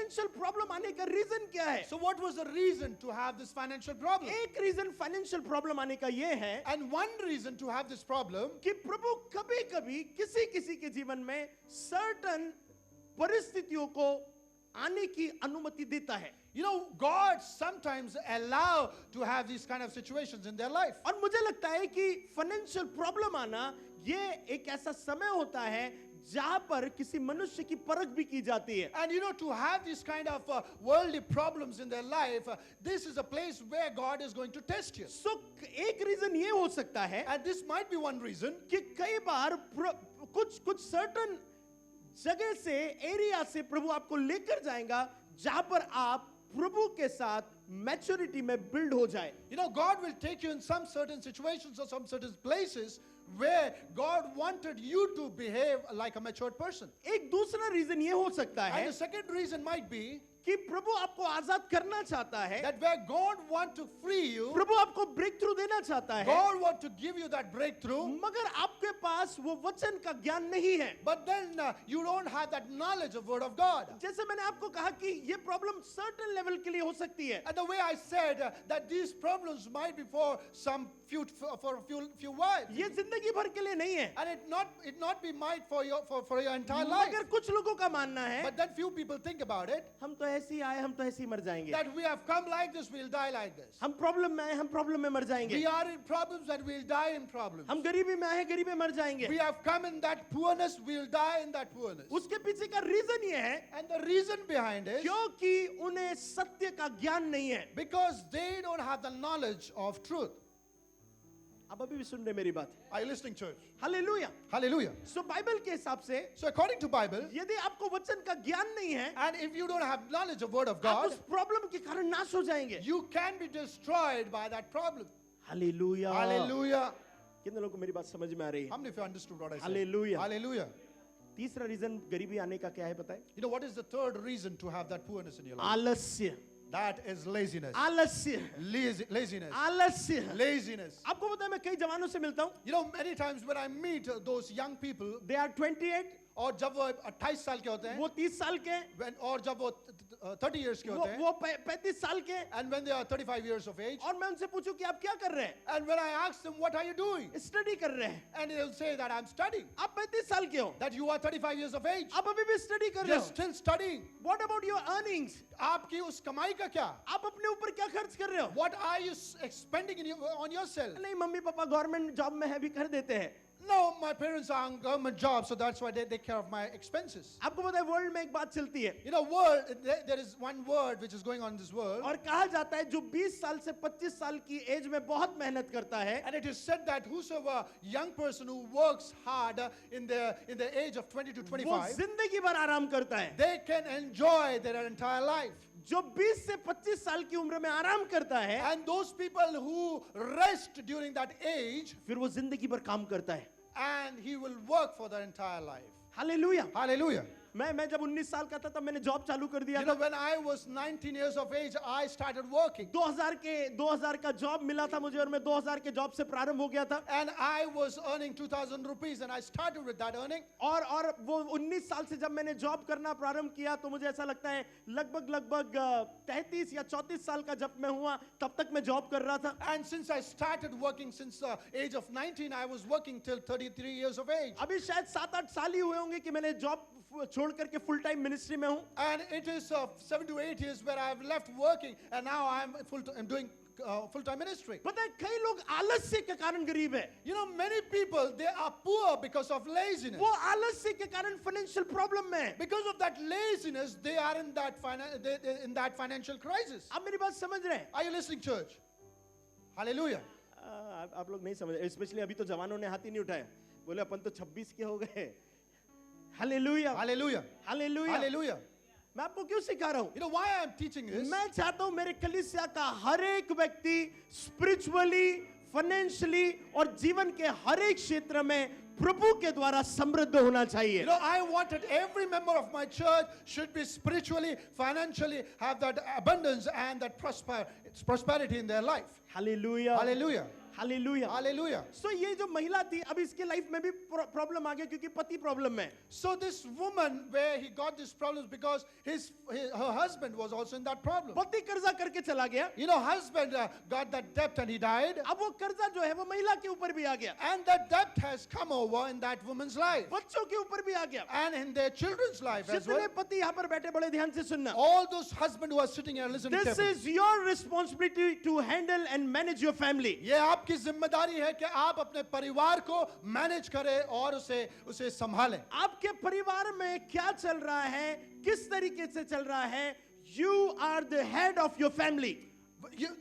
Financial problem आने का reason क्या है? So what was the reason to have this financial problem? एक रीजन फाइनेंशियल प्रॉब्लम आने का ये है And one reason to have this problem, कि प्रभु कभी-कभी किसी के जीवन में सर्टन परिस्थितियों को आने की अनुमति देता है। you know, God sometimes allow to have these kind of situations in their life. और मुझे लगता है कि फाइनेंशियल प्रॉब्लम आना ये एक ऐसा समय होता है जहां पर किसी मनुष्य की परख भी की जाती है। And you know, to have these kind of worldly problems in their life, this is a place where God is going to test you. सो एक रीजन ये हो सकता है And this might be one reason कि कई बार कुछ certain जगह से, एरिया से प्रभु आपको लेकर जाएगा जहां पर आप प्रभु के साथ मैच्योरिटी में बिल्ड हो जाए। You know, God will take you in some certain situations or some certain places where God wanted you to behave like a matured person. एक दूसरा रीजन ये हो सकता है And the second reason might be कि प्रभु आपको आजाद करना चाहता है, that where God wants to free you, प्रभु आपको ब्रेक थ्रू देना चाहता है, God wants to give you that breakthrough, मगर आपके पास वो वचन का ज्ञान नहीं है। but then you don't have that knowledge of Word of God. जैसे मैंने आपको कहा कि ये प्रॉब्लम सर्टेन लेवल के लिए हो सकती है। And the way I said that these problems might be for a few wives, ये जिंदगी भर के लिए नहीं है, and it not be might for your entire life. मगर कुछ लोगों का मानना है But then few people think about it, हम तो ऐसे ही आए, हम तो ऐसे ही मर जाएंगे, that we have come like this, we'll die like this. हम प्रॉब्लम में आए, हम प्रॉब्लम में मर जाएंगे, We are in problems and we'll die in problems. हम गरीबी में आए, गरीबी में मर जाएंगे। We have come in that poorness, we'll die in that poorness. उसके पीछे का रीजन ये है And the reason behind it, क्योंकि उन्हें सत्य का ज्ञान नहीं है। because they don't have the knowledge of truth. अब अभी भी सुन रहे मेरी बात? Are you listening, church? Hallelujah. Hallelujah. So Bible के हिसाब से So according to Bible, यदि आपको वचन का ज्ञान नहीं है, and if you don't have knowledge of Word of आप God, उस प्रॉब्लम के कारण नाश हो जाएंगे। you can be destroyed by that problem. Hallelujah. Hallelujah. कितने लोगों को मेरी बात समझ में आ रही है? How many of you understood what I said? Hallelujah. Hallelujah. तीसरा रीजन गरीबी आने का क्या है पता है? You know what is the third reason to have that poorness in your life? आलस्य। That is laziness. आलस्य। Laziness. आलस्य। Laziness. आपको पता है मैं कई जवानों से मिलता हूँ, You know, many times when I meet those young people, they are 28, और जब वो 28 साल के होते हैं, वो 30 साल के, और जब वो 30 years के होते हैं, वो 35 साल के, and when they are 35 years of age, और मैं उनसे पूछूं कि आप क्या कर रहे हैं? and when I ask them, what are you doing? Study कर रहे हैं। And they'll say that I'm studying. आप 35 साल के हो, That you are 35 years of age. आप अभी भी स्टडी कर रहे You're हो। still studying. What about your earnings? आपकी उस कमाई का क्या? आप अपने ऊपर क्या खर्च कर रहे हो? What are you spending on yourself? नहीं, मम्मी पापा गवर्नमेंट जॉब में है, भी कर देते हैं। No, my parents are on government jobs, so that's why they take care of my expenses. आपको पता है वर्ल्ड में एक बात चलती है, You know, there is one word which is going on in this world, और कहा जाता है जो 20 साल से 25 साल की एज में बहुत मेहनत करता है, and it is said that whosoever young person who works hard in the age of 20 to वो 25, जिंदगी भर आराम करता है। they can enjoy their entire life. जो 20 से 25 साल की उम्र में आराम करता है, And those people who rest during that age, फिर वो जिंदगी भर काम करता है। and he will work for their entire life. Hallelujah. Hallelujah. मैं जब 19 साल का था तब मैंने जॉब चालू कर दिया You था। know, when I was 19 years of age, I started working. 2000 का जॉब मिला था मुझे, और मैं 2000 के jॉब से प्रारंभ हो गया था, And I was earning 2,000 rupees, and I started with that earning. और वो 19 साल से जब मैंने जॉब करना प्रारंभ किया तो मुझे ऐसा लगता है लगभग 33 या 34 साल का जब मैं हुआ तब तक मैं जॉब कर रहा था। And since I started working since the age of 19, I was working till 33 years of age. अभी शायद 7-8 साल ही हुए होंगे कि मैंने जॉब छोड़ करके फुल टाइम मिनिस्ट्री में हूं। And it is 7 to 8 years where I have left working, and now I'm doing full-time ministry. पता है कई लोग आलस्य के कारण गरीब है। You know, many people, they are poor because of laziness. वो आलस्य के कारण फाइनेंशियल प्रॉब्लम में है। Because of that laziness, they are in that financial crisis. आप मेरी बात समझ रहे हैं? Are you listening, church? Hallelujah. आप लोग नहीं समझ रहे, स्पेशली अभी तो जवानों ने हाथ ही नहीं उठाया, बोले अपन तो 26 के हो गए। Hallelujah, Hallelujah. हालेलुया। Hallelujah. मैं आपको क्यों सिखा रहा हूं? You know why I am teaching this? मैं चाहता हूं मेरे कलीसिया का हर एक व्यक्ति स्पिरिचुअली, फाइनेंशियली और जीवन के हर एक क्षेत्र में प्रभु के द्वारा समृद्ध होना चाहिए। You know, I wanted every member of my church should be spiritually, financially, have that abundance and that prosperity in their life. Hallelujah, Hallelujah. Hallelujah. Hallelujah. सो ये जो महिला थी, अब इसके लाइफ में भी प्रॉब्लम आ गया क्योंकि पति प्रॉब्लम में है। So this woman, where he got these problems because her husband was also in that problem. पति कर्जा करके चला गया, You know, husband got that debt and he died. अब वो कर्जा जो है वो महिला के ऊपर भी आ गया, And that debt has come over in that woman's life. बच्चों के ऊपर भी आ गया। And in their children's life as जितने well. पति यहाँ पर बैठे बड़े ध्यान से सुनना, All those husbands who are sitting here listening this carefully. is your responsibility to handle and manage your family. ये आपकी जिम्मेदारी है कि आप अपने परिवार को मैनेज करें और उसे संभालें. आपके परिवार में क्या चल रहा है, किस तरीके से चल रहा है, you are the head of your family. You-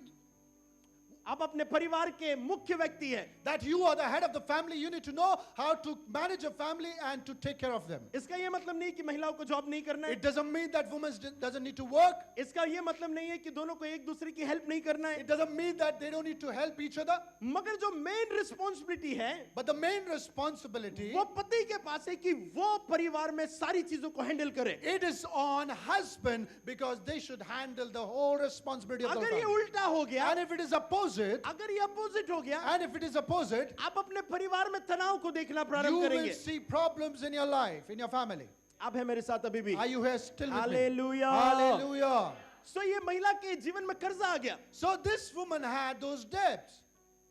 आप अपने परिवार के मुख्य व्यक्ति हैं। that you are the head of the family, you need to know how to manage a family and to take care of them. इसका ये मतलब नहीं कि महिलाओं को जॉब नहीं करना है, It doesn't mean that women doesn't need to work. इसका ये मतलब नहीं है कि दोनों को एक दूसरे की हेल्प नहीं करना है, It doesn't mean that they don't need to help each other. मगर जो मेन रिस्पॉन्सिबिलिटी है But the main responsibility, वो पति के पास है कि वो परिवार में सारी चीजों को हैंडल करे। it is on husband because they should handle the whole responsibility of the अगर ये family. उल्टा हो गया, And if it is opposite, अगर ये अपोजिट हो गया, and if it is opposite, आप अपने परिवार में तनाव को देखना you प्रारंभ will करेंगे। see problems in your life, in your family. आप है मेरे साथ अभी भी? Are you here still with me? Hallelujah. Hallelujah. सो ये महिला के जीवन में कर्जा आ गया, So this woman had those debts.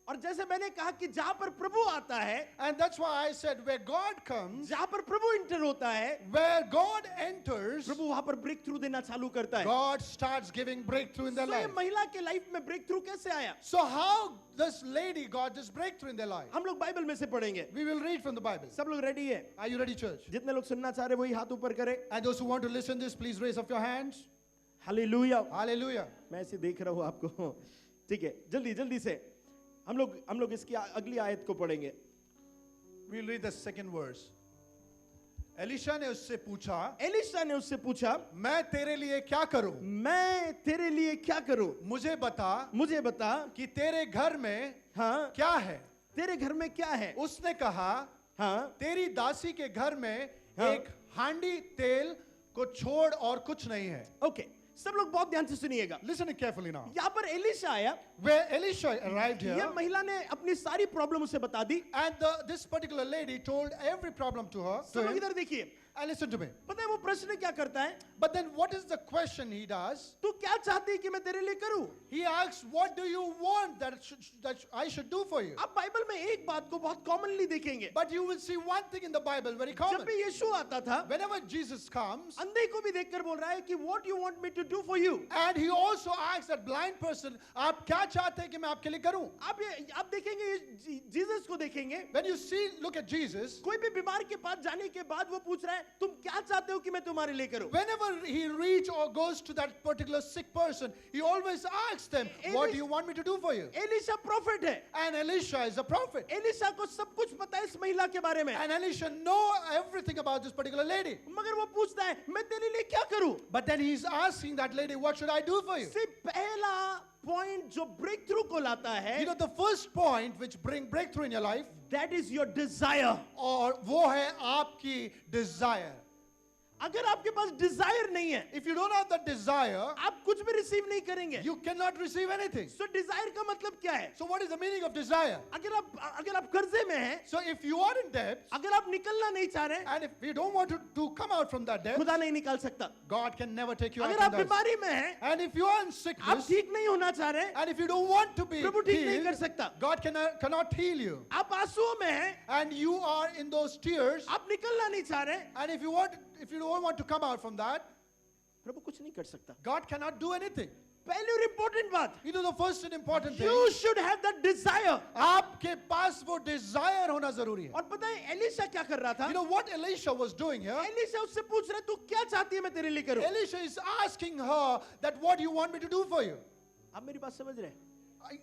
और जैसे मैंने कहा कि जहां पर प्रभु आता है, And that's why I said where God comes, जहां पर प्रभु इंटर होता है, where God enters, प्रभु वहां पर ब्रेक थ्रू देना चालू करता है। God starts giving breakthrough in their तो ये life. महिला के लाइफ में ब्रेक थ्रू कैसे आया? So how this lady got this breakthrough in their life? हम लोग बाइबल में से पढ़ेंगे। We will read from the Bible. सब लोग रेडी है? Are you ready, church? जितने लोग सुनना चाह रहे वही हाथ ऊपर करें। And those who want to listen this, please raise up your hands. Hallelujah. Hallelujah. मैं ऐसे देख रहा हूं आपको, ठीक है, जल्दी जल्दी से हम लोग इसकी अगली आयत को पढ़ेंगे। We'll read the second verse. Elisha ने उससे पूछा, एलिशा ने उससे पूछा, मैं तेरे लिए क्या करूं? मैं तेरे लिए क्या करूं? मुझे बता मुझे बता कि तेरे घर में हाँ, क्या है? तेरे घर में क्या है? उसने कहा, हाँ, तेरी दासी के घर में हाँ। एक हांडी तेल को छोड़ और कुछ नहीं है. ओके, सब लोग बहुत ध्यान से सुनिएगा। Listen carefully now. यहाँ पर एलिशा आया, Where Elisha arrived ये here, महिला ने अपनी सारी प्रॉब्लम उसे बता दी। and this particular lady told every problem to her. सब लोग इधर देखिए, And listen to me. पता है वो प्रश्न क्या करता है? But then what is the question he does? तू क्या चाहती है कि मैं तेरे लिए करूं? He asks, what do you want that I should do for you? आप बाइबल में एक बात को बहुत कॉमनली देखेंगे। But you will see one thing in the Bible very जब common. भी यीशु आता था, Whenever Jesus comes, अंधे को भी देखकर बोल रहा है कि what you want me to do for you? and he also asks that blind person, आप क्या चाहते हैं कि मैं आपके लिए करूं? आप देखेंगे, जीसस को देखेंगे, When you look at Jesus, कोई भी बीमार के पास जाने के बाद वो पूछ रहा है तुम क्या चाहते हो कि मैं तुम्हारे लिए करूं? whenever he reaches or goes to that particular sick person, he always asks them, what do you want me to do for you? Elisha profit है, And Elisha is a prophet. Elisha को सब कुछ पता है इस महिला के बारे में, And Elisha know everything about this particular lady. मगर वो पूछता है मैं तेरे लिए क्या करूं? But then he's asking that lady, what should I do for you? सिर्फ पहला पॉइंट जो ब्रेक थ्रू को लाता है, You know, the first point which bring breakthrough in your life, that is your desire. और वो है आपकी desire. अगर आपके पास डिजायर नहीं है, If you don't have the desire, आप कुछ भी रिसीव नहीं करेंगे। you cannot receive anything. So Dzire का मतलब क्या है? So what is the meaning of desire? अगर आप कर्जे में हैं, So if you are in debt, अगर आप निकलना नहीं चाह रहे, and if you don't want to come out from that debt, खुदा नहीं निकाल सकता। God can never take you out अगर from आप that. बीमारी में हैं, And if you are in आप sickness, ठीक नहीं होना चाह रहे, and if you don't want to be प्रभु ठीक नहीं कर healed, सकता। God cannot heal you. आप आंसुओं में हैं, And you are in those tears, आप निकलना नहीं चाह रहे, and if you don't want to come out from that, प्रभु कुछ नहीं कर सकता। God cannot do anything. पहली और इंपॉर्टेंट बात, You know, the first and important thing, you should have that desire। आपके पास वो desire होना जरूरी है. और पता है एलिशा क्या कर रहा था? You know what Elisha was doing here? Elisha उससे पूछ रहा है तू क्या चाहती है मैं तेरे लिए करूं? Elisha is asking her that what do you want me to do for you? आप मेरी बात समझ रहे हैं? I-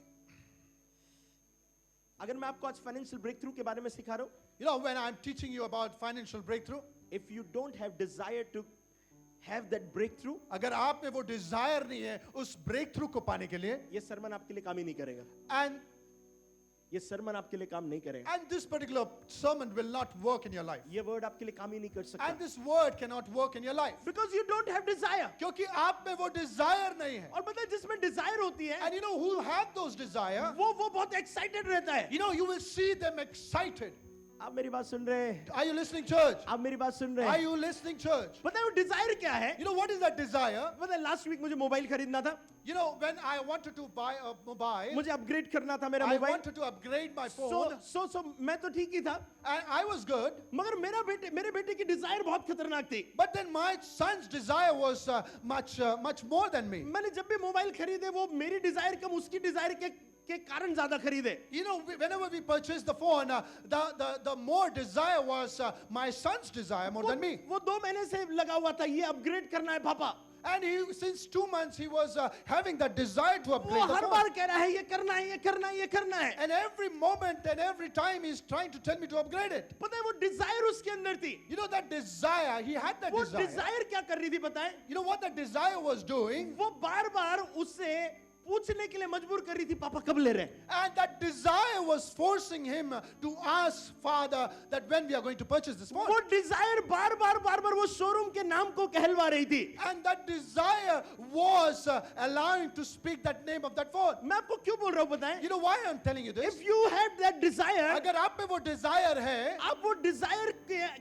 अगर मैं आपको आज फाइनेंशियल ब्रेक थ्रू के बारे में सिखा रहा हूं, You know, when I'm teaching you about financial breakthrough, if you don't have desire to have that breakthrough, अगर आप में वो desire नहीं है उस breakthrough को पाने के लिए, ये सरमन आपके लिए काम ही नहीं करेगा। and ये सरमन आपके लिए काम नहीं करेगा, And this particular sermon will not work in your life. ये वर्ड आपके लिए काम ही नहीं कर सकता, And this word cannot work in your life. because you don't have desire. क्योंकि आप में वो desire नहीं है. और पता है जिसमें डिजायर होती है And you know who have those desire? वो बहुत एक्साइटेड रहता है. You know, you will see them excited. आप मेरी बात सुन रहे हैं? Are you listening, church? आप मेरी बात सुन रहे Are हैं? you listening, church? पता है वो डिजायर क्या है? You know what is that desire? पता है लास्ट वीक मुझे मोबाइल खरीदना था, You know, when I wanted to buy a mobile, मुझे अपग्रेड करना था मेरा I mobile. wanted to upgrade my phone, सो मैं तो ठीक ही था, and I was good. मगर मेरे बेटे की डिजायर बहुत खतरनाक थी. But then my son's desire was much more than me. मैंने जब भी मोबाइल खरीदे वो मेरी डिजायर कम उसकी डिजायर के कारण ज्यादा खरीदे. You know, whenever we purchased the phone, the more desire was my son's desire more than me. वो 2 महीने से लगा हुआ था, ये अपग्रेड करना है पापा. And since 2 months, he was having that desire to वो upgrade the हर phone. बार कह रहा है ये करना है, ये करना है, ये करना है. And every moment and every time, he's trying to tell me to upgrade it. पता है वो डिजायर उसके अंदर थी. You know, that desire, he had that वो desire. डिजायर क्या कर रही थी पता है? You know what that desire was doing? वो बार बार उससे पूछने के लिए मजबूर कर रही थी, पापा कब ले रहे हैं? And that desire was forcing him to ask Father that when we are going to purchase this phone. वो डिजायर बार बार वो शोरूम के नाम को कहलवा रही थी. And that desire was allowing to speak that name of that phone. मैं आपको क्यों बोल रहा हूँ बताएं? You know why I'm telling you this? If you had that desire, अगर आप में वो desire है, आप वो डिजायर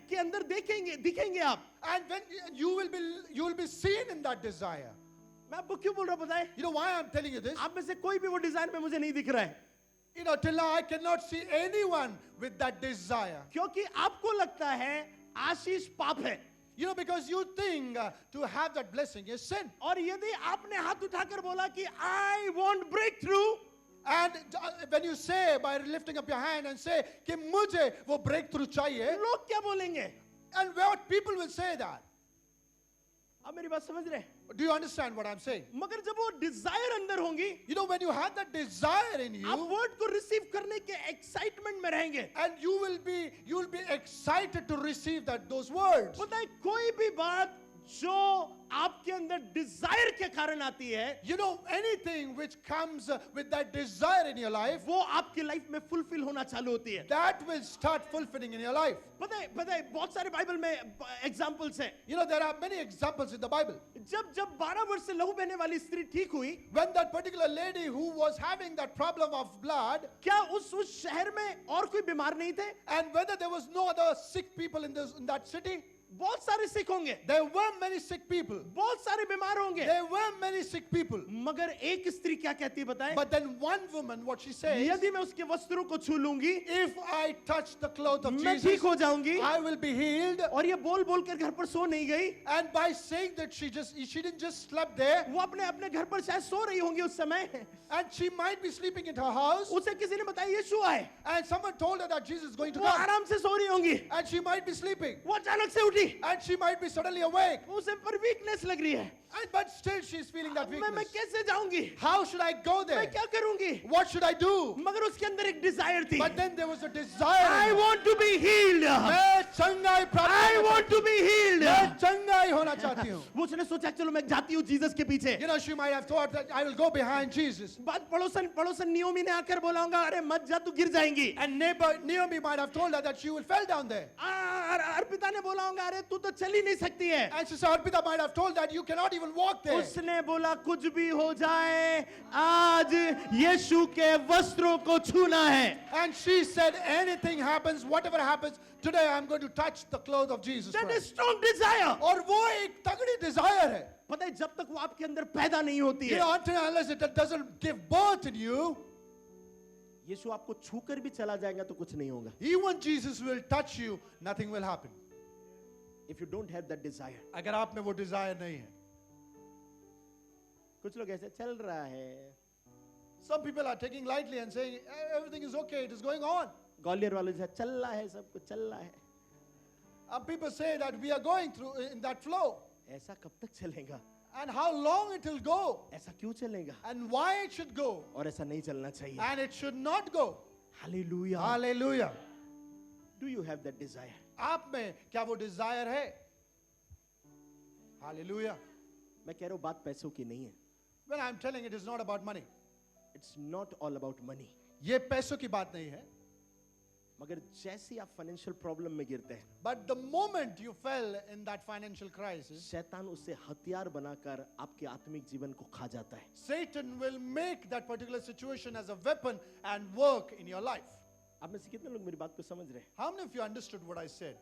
के अंदर दिखेंगे आप. and when you will be seen in that desire. मैं आपको क्यों बोल रहा हूँ बताएं? You know why I'm telling you this? आप में से कोई भी वो डिजायर में मुझे नहीं दिख रहा है, You know, till now I cannot see anyone with that desire. क्योंकि आपको लगता है आशीष पाप है. You know, because you think to have that blessing is sin. और यदि आपने हाथ उठाकर बोला कि I want breakthrough, And when you say, by lifting up your hand and say कि मुझे वो breakthrough चाहिए, लोग क्या बोलेंगे? and what people will say that. आप मेरी बात समझ रहे हैं? Do you understand what I'm saying? मगर जब वो डिजायर अंदर होंगी, You know, when you have that desire in आप you, वर्ड को रिसीव करने के एक्साइटमेंट में रहेंगे. and you will be excited to receive those words. पता है कोई भी बात जो आपके अंदर डिजायर के कारण आती है, You know, anything which comes with that desire in your life, वो आपकी लाइफ में फुलफिल होना चालू होती है. that will start fulfilling in your life. पता है बहुत सारे बाइबल में एग्जांपल्स हैं. You know, there are many examples in the Bible. जब 12 वर्ष से लहू बहने वाली स्त्री ठीक हुई, When that particular lady who was having that problem of blood, क्या उस शहर में और कोई बीमार नहीं थे? and whether there was no other sick people in that city, बहुत सारे सिक होंगे, there were many sick people. बहुत सारे बीमार होंगे, There were many sick people. मगर एक स्त्री क्या कहती है बताएं? But then one woman, what she says, यदि मैं उसके वस्त्रों को छू लूंगी, if I touch the cloth of मैं ठीक Jesus, हो जाऊंगी. I will be healed. और ये बोल बोल कर घर पर सो नहीं गई. And by saying that she didn't just sleep there, वो अपने घर पर शायद सो रही होंगी उस समय. and she might be sleeping in her house, उसे किसी ने बताया यीशु आए, and someone told her that Jesus is going to वो come, आराम से सो रही होंगी. and she might be sleeping, वो अचानक से उठी, and she might be suddenly awake, उसे पर वीकनेस लग रही है. but still she's feeling that मैं weakness. कैसे जाऊंगी? How should I go मैं there? क्या करूंगी? What should I do? मगर उसके अंदर एक डिजायर थी. But then there was a desire. I want to be healed. मैं चंगाई प्राप्त I करना want to चाहती be healed. हूँ। मैं चंगाई होना चाहती हूँ। वो उसने सोचा चलो मैं जाती हूँ जीसस के पीछे. You know, she might have thought that I will go behind Jesus. बाद पड़ोसन नियोमी ने आकर बोला होगा अरे मत जा तू गिर जाएंगी. And neighbor Naomi might have told her that she will fall down there. Arpita ने बोला होगा अरे तू तो चल ही नहीं सकती है. And Sister Arpita might have told that you cannot even walk there. उसने बोला कुछ भी हो जाए आज यीशु के वस्त्रों को छूना है. And she said, anything happens, whatever happens, today I'm going to touch the clothes of Jesus That is Christ. strong desire. और वो एक तगड़ी desire है. पता है जब तक वो आपके अंदर पैदा नहीं होती You है, know, until and unless it doesn't give birth in you, यीशु आपको छूकर भी चला जाएगा तो कुछ नहीं होगा. even Jesus will touch you, nothing will happen. If you don't have that desire. अगर आप में वो desire नहीं है. कुछ लोग ऐसे चल रहा है. Some people are taking lightly and saying everything is okay, it is going on. Gwalior वालों जैसा चल रहा है, सब कुछ चल रहा है. And people say that we are going through in that flow. ऐसा कब तक चलेगा? And how long it will go. ऐसा क्यों चलेगा? And why it should go. और ऐसा नहीं चलना चाहिए. And it should not go. Hallelujah. Hallelujah. Do you have that desire? आप में क्या वो desire है? Hallelujah. मैं कह रहा हूँ बात पैसों की नहीं है. When I'm telling it is not about money. It's not all about money. ये पैसों की बात नहीं है, मगर जैसे ही आप फाइनेंशियल प्रॉब्लम में गिरते हैं, but the moment you fell in that financial crisis, शैतान उसे हथियार बनाकर आपके आत्मिक जीवन को खा जाता है। Satan will make that particular situation as a weapon and work in your life. आप में से कितने लोग मेरी बात को समझ रहे हैं? How many of you understood what I said?